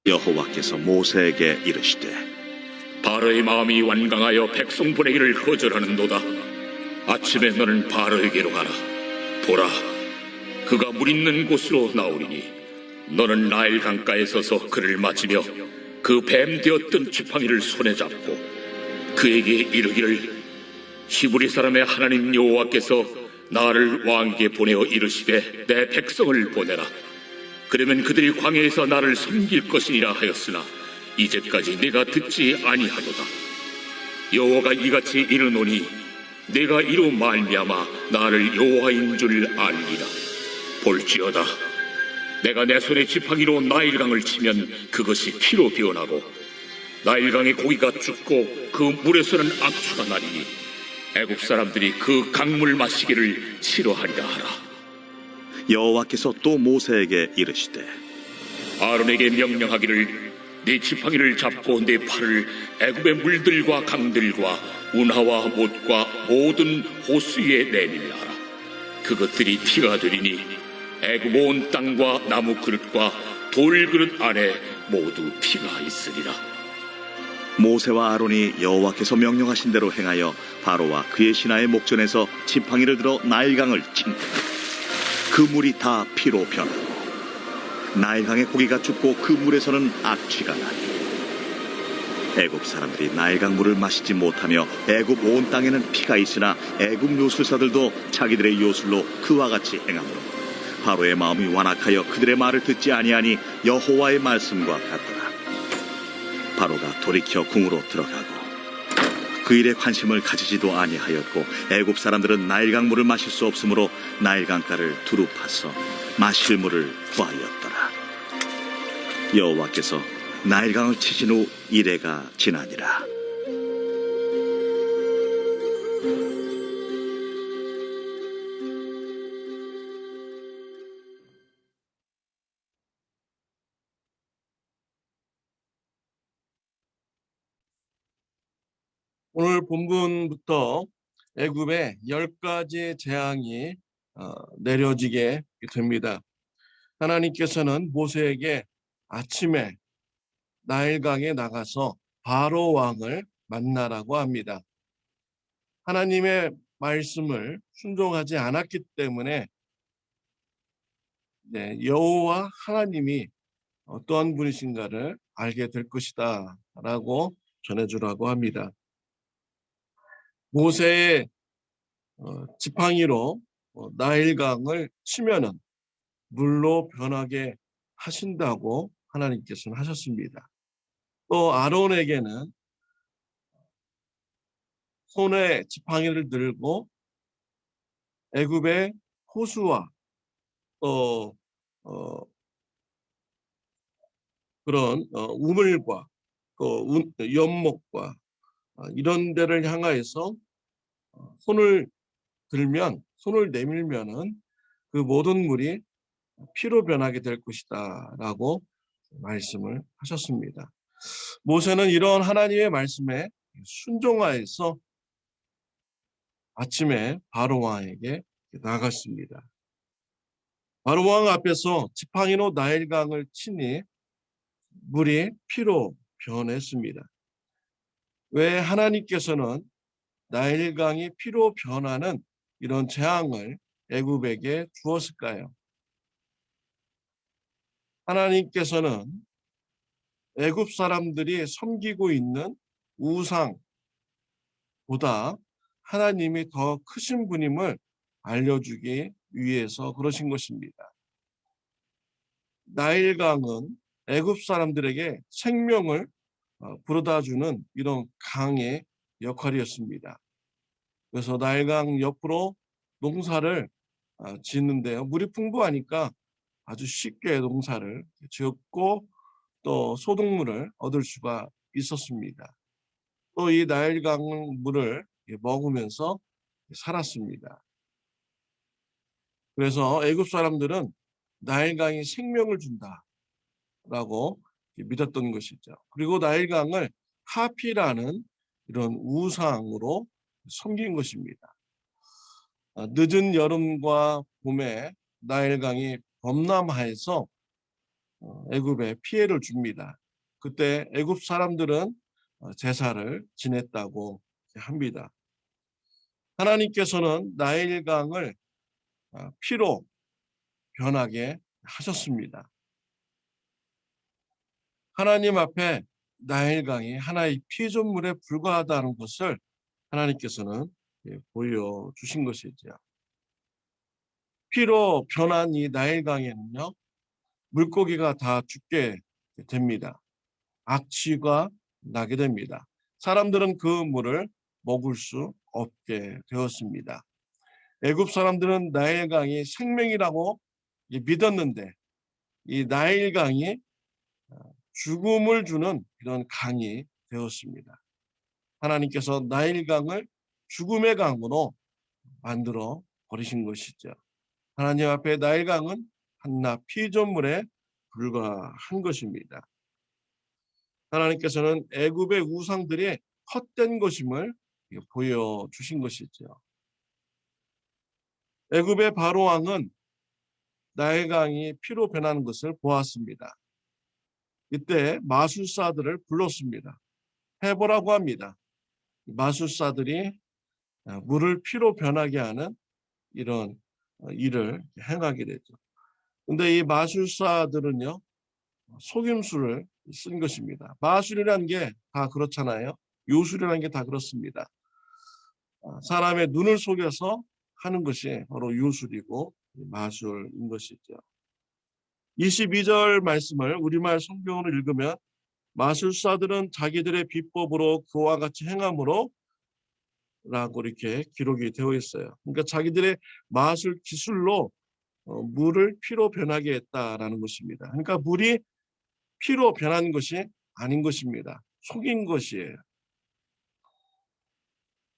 여호와께서 모세에게 이르시되 바로의 마음이 완강하여 백성 보내기를 거절하는도다. 아침에 너는 바로에게로 가라. 보라, 그가 물 있는 곳으로 나오리니 너는 나일 강가에 서서 그를 맞으며 그 뱀 되었던 지팡이를 손에 잡고 그에게 이르기를 히브리 사람의 하나님 여호와께서 나를 왕에게 보내어 이르시되 내 백성을 보내라. 그러면 그들이 광야에서 나를 섬길 것이니라 하였으나 이제까지 내가 듣지 아니하도다. 여호와가 이같이 이르노니 내가 이로 말미암아 나를 여호와인 줄 알리라. 볼지어다, 내가 내 손에 지팡이로 나일강을 치면 그것이 피로 변하고 나일강의 고기가 죽고 그 물에서는 악취가 나리니 애굽 사람들이 그 강물 마시기를 싫어하리라 하라. 여호와께서 또 모세에게 이르시되 아론에게 명령하기를 네 지팡이를 잡고 네 팔을 애굽의 물들과 강들과 운하와 못과 모든 호수에 내밀라 하라. 그것들이 피가 되리니 애굽 온 땅과 나무 그릇과 돌 그릇 안에 모두 피가 있으리라. 모세와 아론이 여호와께서 명령하신 대로 행하여 바로와 그의 신하의 목전에서 지팡이를 들어 나일강을 친다. 그 물이 다 피로 변하고 나일강의 고기가 죽고 그 물에서는 악취가 나니 애굽 사람들이 나일강 물을 마시지 못하며 애굽 온 땅에는 피가 있으나 애굽 요술사들도 자기들의 요술로 그와 같이 행하므로 바로의 마음이 완악하여 그들의 말을 듣지 아니하니 여호와의 말씀과 같더라. 바로가 돌이켜 궁으로 들어가고 그 일에 관심을 가지지도 아니하였고 애굽 사람들은 나일강 물을 마실 수 없으므로 나일강가를 두루 파서 마실 물을 구하였더라. 여호와께서 나일강을 치신 후 이레가 지나니라. 오늘 본문부터 애굽에 10가지 재앙이 내려지게 됩니다. 하나님께서는 모세에게 아침에 나일강에 나가서 바로 왕을 만나라고 합니다. 하나님의 말씀을 순종하지 않았기 때문에 여호와 하나님이 어떠한 분이신가를 알게 될 것이다 라고 전해주라고 합니다. 모세의 지팡이로 나일강을 치면은 물로 변하게 하신다고 하나님께서는 하셨습니다. 또 아론에게는 손에 지팡이를 들고 애굽의 호수와 또 그런 우물과 또 연못과 이런 데를 향하여서 손을 내밀면은 그 모든 물이 피로 변하게 될 것이다 라고 말씀을 하셨습니다. 모세는 이런 하나님의 말씀에 순종하여서 아침에 바로 왕에게 나갔습니다. 바로 왕 앞에서 지팡이로 나일강을 치니 물이 피로 변했습니다. 왜 하나님께서는 나일강이 피로 변하는 이런 재앙을 애굽에게 주었을까요? 하나님께서는 애굽 사람들이 섬기고 있는 우상보다 하나님이 더 크신 분임을 알려주기 위해서 그러신 것입니다. 나일강은 애굽 사람들에게 생명을 불어다주는 이런 강의 역할이었습니다. 그래서 나일강 옆으로 농사를 짓는데요. 물이 풍부하니까 아주 쉽게 농사를 지었고 또 소득물을 얻을 수가 있었습니다. 또 이 나일강 물을 먹으면서 살았습니다. 그래서 애굽 사람들은 나일강이 생명을 준다라고 믿었던 것이죠. 그리고 나일강을 하피라는 이런 우상으로 섬긴 것입니다. 늦은 여름과 봄에 나일강이 범람하여서 애굽에 피해를 줍니다. 그때 애굽 사람들은 제사를 지냈다고 합니다. 하나님께서는 나일강을 피로 변하게 하셨습니다. 하나님 앞에 나일강이 하나의 피조물에 불과하다는 것을 하나님께서는 보여주신 것이죠. 피로 변한 이 나일강에는요, 물고기가 다 죽게 됩니다. 악취가 나게 됩니다. 사람들은 그 물을 먹을 수 없게 되었습니다. 애굽 사람들은 나일강이 생명이라고 믿었는데 이 나일강이 죽음을 주는 이런 강이 되었습니다. 하나님께서 나일강을 죽음의 강으로 만들어 버리신 것이죠. 하나님 앞에 나일강은 한낱 피조물에 불과한 것입니다. 하나님께서는 애굽의 우상들이 헛된 것임을 보여주신 것이죠. 애굽의 바로 왕은 나일강이 피로 변하는 것을 보았습니다. 이때 마술사들을 불렀습니다. 해보라고 합니다. 마술사들이 물을 피로 변하게 하는 이런 일을 행하게 되죠. 근데 이 마술사들은요, 속임수를 쓴 것입니다. 마술이라는 게 다 그렇잖아요. 요술이라는 게 다 그렇습니다. 사람의 눈을 속여서 하는 것이 바로 요술이고 마술인 것이죠. 22절 말씀을 우리말 성경으로 읽으면 마술사들은 자기들의 비법으로 그와 같이 행함으로 라고 이렇게 기록이 되어 있어요. 그러니까 자기들의 마술 기술로 물을 피로 변하게 했다라는 것입니다. 그러니까 물이 피로 변한 것이 아닌 것입니다. 속인 것이에요.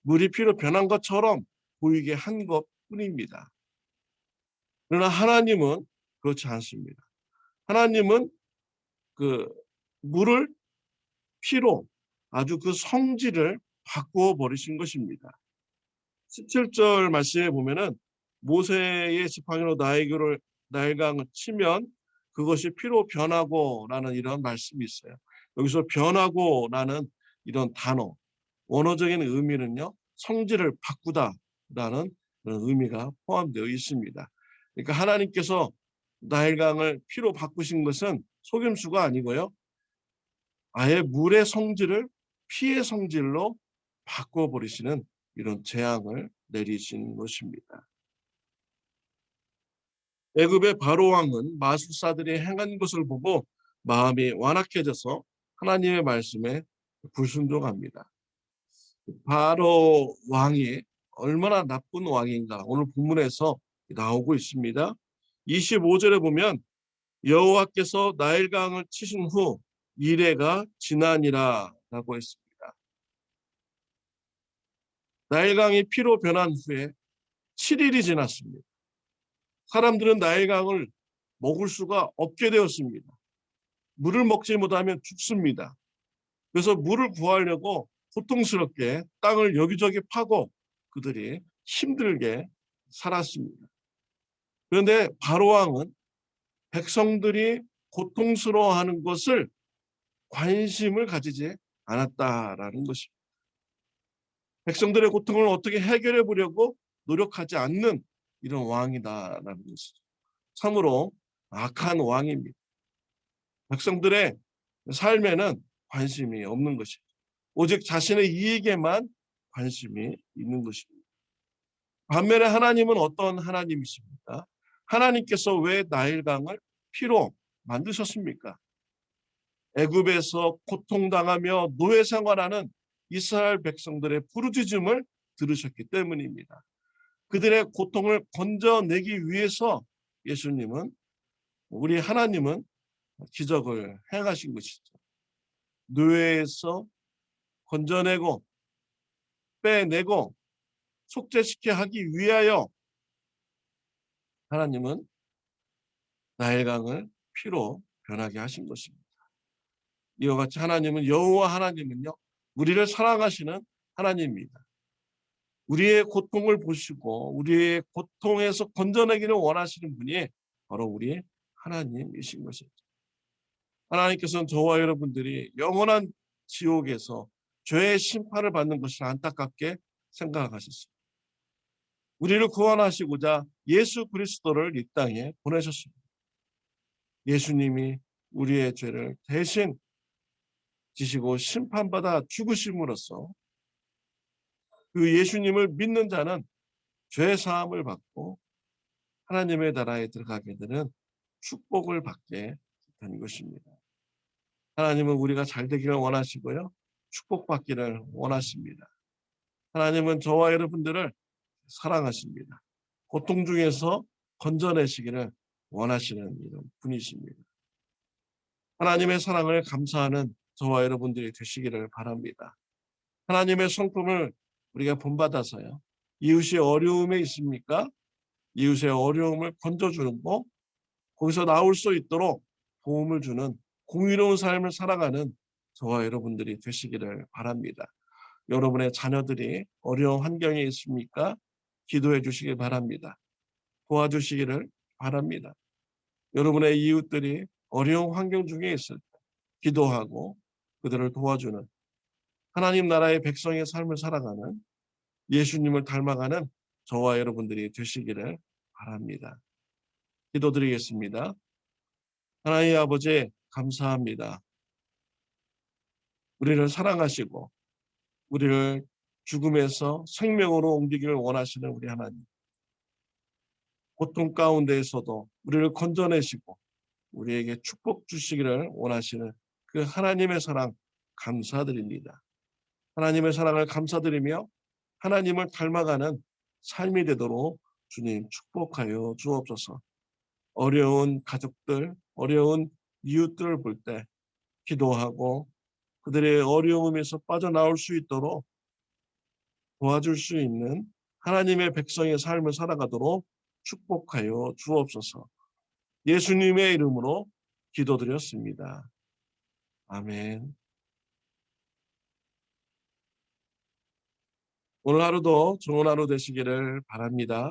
물이 피로 변한 것처럼 보이게 한 것뿐입니다. 그러나 하나님은 그렇지 않습니다. 하나님은 그 물을 피로 아주 그 성질을 바꾸어 버리신 것입니다. 17절 말씀에 보면은 모세의 지팡이로 나일강을 치면 그것이 피로 변하고라는 이런 말씀이 있어요. 여기서 변하고라는 이런 단어, 원어적인 의미는요, 성질을 바꾸다라는 그런 의미가 포함되어 있습니다. 그러니까 하나님께서 나일강을 피로 바꾸신 것은 속임수가 아니고요, 아예 물의 성질을 피의 성질로 바꿔버리시는 이런 재앙을 내리신 것입니다. 애굽의 바로 왕은 마술사들이 행한 것을 보고 마음이 완악해져서 하나님의 말씀에 불순종합니다. 바로 왕이 얼마나 나쁜 왕인가 오늘 본문에서 나오고 있습니다. 25절에 보면 여호와께서 나일강을 치신 후 이레가 지나니라 라고 했습니다. 나일강이 피로 변한 후에 7일이 지났습니다. 사람들은 나일강을 먹을 수가 없게 되었습니다. 물을 먹지 못하면 죽습니다. 그래서 물을 구하려고 고통스럽게 땅을 여기저기 파고 그들이 힘들게 살았습니다. 그런데 바로왕은 백성들이 고통스러워하는 것을 관심을 가지지 않았다라는 것입니다. 백성들의 고통을 어떻게 해결해 보려고 노력하지 않는 이런 왕이다라는 것이죠. 참으로 악한 왕입니다. 백성들의 삶에는 관심이 없는 것이죠. 오직 자신의 이익에만 관심이 있는 것입니다. 반면에 하나님은 어떤 하나님이십니까? 하나님께서 왜 나일강을 피로 만드셨습니까? 애굽에서 고통당하며 노예 생활하는 이스라엘 백성들의 부르짖음을 들으셨기 때문입니다. 그들의 고통을 건져내기 위해서 예수님은 우리 하나님은 기적을 행하신 것이죠. 노예에서 건져내고 빼내고 속죄시켜 하기 위하여 하나님은 나일강을 피로 변하게 하신 것입니다. 이와 같이 하나님은 여호와 하나님은요, 우리를 사랑하시는 하나님입니다. 우리의 고통을 보시고 우리의 고통에서 건져내기를 원하시는 분이 바로 우리 하나님이신 것이죠. 하나님께서는 저와 여러분들이 영원한 지옥에서 죄의 심판을 받는 것을 안타깝게 생각하셨습니다. 우리를 구원하시고자 예수 그리스도를 이 땅에 보내셨습니다. 예수님이 우리의 죄를 대신 지시고 심판받아 죽으심으로써 그 예수님을 믿는 자는 죄 사함을 받고 하나님의 나라에 들어가게 되는 축복을 받게 된 것입니다. 하나님은 우리가 잘 되기를 원하시고요. 축복받기를 원하십니다. 하나님은 저와 여러분들을 사랑하십니다. 고통 중에서 건져내시기를 원하시는 이런 분이십니다. 하나님의 사랑을 감사하는 저와 여러분들이 되시기를 바랍니다. 하나님의 성품을 우리가 본받아서요. 이웃이 어려움에 있습니까? 이웃의 어려움을 건져주는 거, 거기서 나올 수 있도록 도움을 주는 공의로운 삶을 살아가는 저와 여러분들이 되시기를 바랍니다. 여러분의 자녀들이 어려운 환경에 있습니까? 기도해 주시기 바랍니다. 도와주시기를 바랍니다. 여러분의 이웃들이 어려운 환경 중에 있을 때 기도하고 그들을 도와주는 하나님 나라의 백성의 삶을 살아가는 예수님을 닮아가는 저와 여러분들이 되시기를 바랍니다. 기도드리겠습니다. 하나님 아버지 감사합니다. 우리를 사랑하시고 우리를 죽음에서 생명으로 옮기기를 원하시는 우리 하나님. 고통 가운데에서도 우리를 건져내시고 우리에게 축복 주시기를 원하시는 그 하나님의 사랑 감사드립니다. 하나님의 사랑을 감사드리며 하나님을 닮아가는 삶이 되도록 주님 축복하여 주옵소서. 어려운 가족들, 어려운 이웃들을 볼 때 기도하고 그들의 어려움에서 빠져나올 수 있도록 도와줄 수 있는 하나님의 백성의 삶을 살아가도록 축복하여 주옵소서. 예수님의 이름으로 기도드렸습니다. 아멘. 오늘 하루도 좋은 하루 되시기를 바랍니다.